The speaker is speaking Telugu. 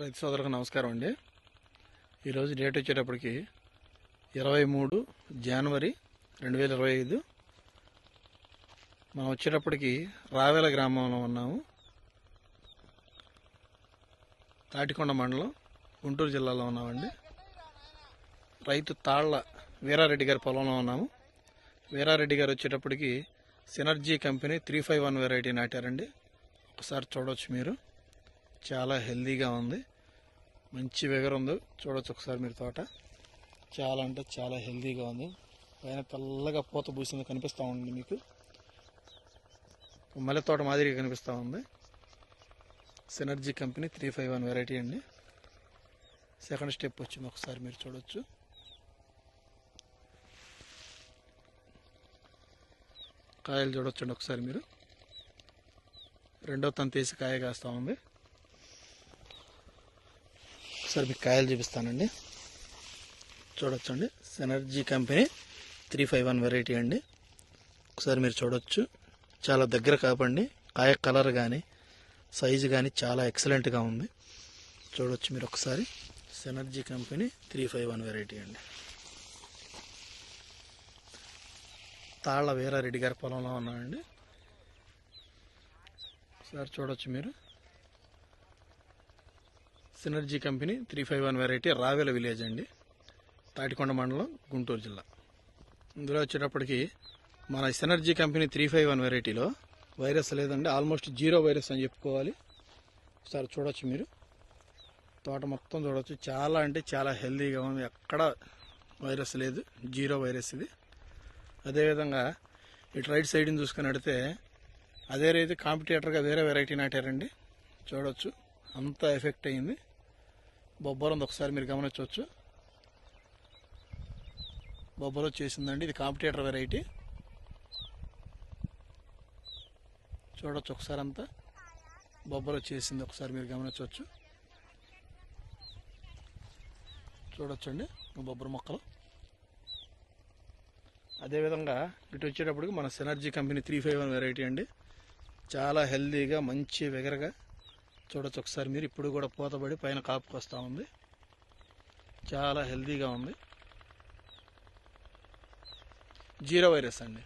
రైతు సోదరులకు నమస్కారం అండి. ఈరోజు డేట్ వచ్చేటప్పటికి 23 జనవరి 2025. మనం వచ్చేటప్పటికి రావేల గ్రామంలో ఉన్నాము. తాటికొండ మండలం, గుంటూరు జిల్లాలో ఉన్నామండి. రైతు తాళ్ల వీరారెడ్డి గారి పొలంలో ఉన్నాము. వీరారెడ్డి గారు వచ్చేటప్పటికి సినర్జీ కంపెనీ 351 వెరైటీ నాటారండి. ఒకసారి చూడవచ్చు మీరు. చాలా హెల్దీగా ఉంది, మంచి వెగర్ ఉంది. చూడవచ్చు ఒకసారి మీరు. తోట చాలా అంటే చాలా హెల్దీగా ఉంది. పైన తెల్లగా పూత పూసింది కనిపిస్తూ ఉంది మీకు. మల్లె తోట మాదిరిగా కనిపిస్తూ ఉంది. సినర్జీ కంపెనీ 351 వెరైటీ అండి. సెకండ్ స్టెప్ వచ్చింది, ఒకసారి మీరు చూడవచ్చు. కాయలు చూడొచ్చండి ఒకసారి మీరు. రెండో తంతేసి కాయ కాస్తూ ఉంది. ఒకసారి మీకు కాయలు చూపిస్తానండి. చూడొచ్చండి, సినర్జీ కంపెనీ 351 వెరైటీ అండి. ఒకసారి మీరు చూడొచ్చు. చాలా దగ్గర కాపండి. కాయ కలర్ కానీ సైజు కానీ చాలా ఎక్సలెంట్గా ఉంది. చూడొచ్చు మీరు ఒకసారి. సినర్జీ కంపెనీ 351 వెరైటీ అండి. తాళ్ల వీరారెడ్డి గారి పొలంలో ఉన్నామండి. ఒకసారి చూడొచ్చు మీరు. సినర్జీ కంపెనీ 351 వెరైటీ, రావేల విలేజ్ అండి, తాటికొండ మండలం, గుంటూరు జిల్లా. ఇందులో వచ్చేటప్పటికి మన సినర్జీ కంపెనీ 351 వెరైటీలో వైరస్ లేదండి. ఆల్మోస్ట్ 0 వైరస్ అని చెప్పుకోవాలి. ఒకసారి చూడొచ్చు మీరు. తోట మొత్తం చూడవచ్చు. చాలా అంటే చాలా హెల్దీగా ఉంది. ఎక్కడ వైరస్ లేదు, 0 వైరస్ ఇది. అదేవిధంగా ఇటు రైట్ సైడ్ని చూసుకుని అడితే అదే రైతు కాంపిటేటర్గా వేరే వెరైటీ నాటారండి. చూడవచ్చు, అంతా ఎఫెక్ట్ అయింది. బొబ్బలు ఉంది, ఒకసారి మీరు గమనించవచ్చు. బొబ్బలు వచ్చేసిందండి. ఇది కాంపిటేటర్ వెరైటీ. చూడవచ్చు ఒకసారి. అంతా బొబ్బలు వచ్చేసింది, ఒకసారి మీరు గమనించవచ్చు. చూడొచ్చండి బొబ్బరు మొక్కలు. అదేవిధంగా ఇటు వచ్చేటప్పటికి మన సినర్జీ కంపెనీ 351 వెరైటీ అండి. చాలా హెల్దీగా మంచి వెగరగా చూడొచ్చు ఒకసారి మీరు. ఇప్పుడు కూడా పూతబడి పైన కాపుకి వస్తూ ఉంది. చాలా హెల్దీగా ఉంది. 0 వైరస్ అండి.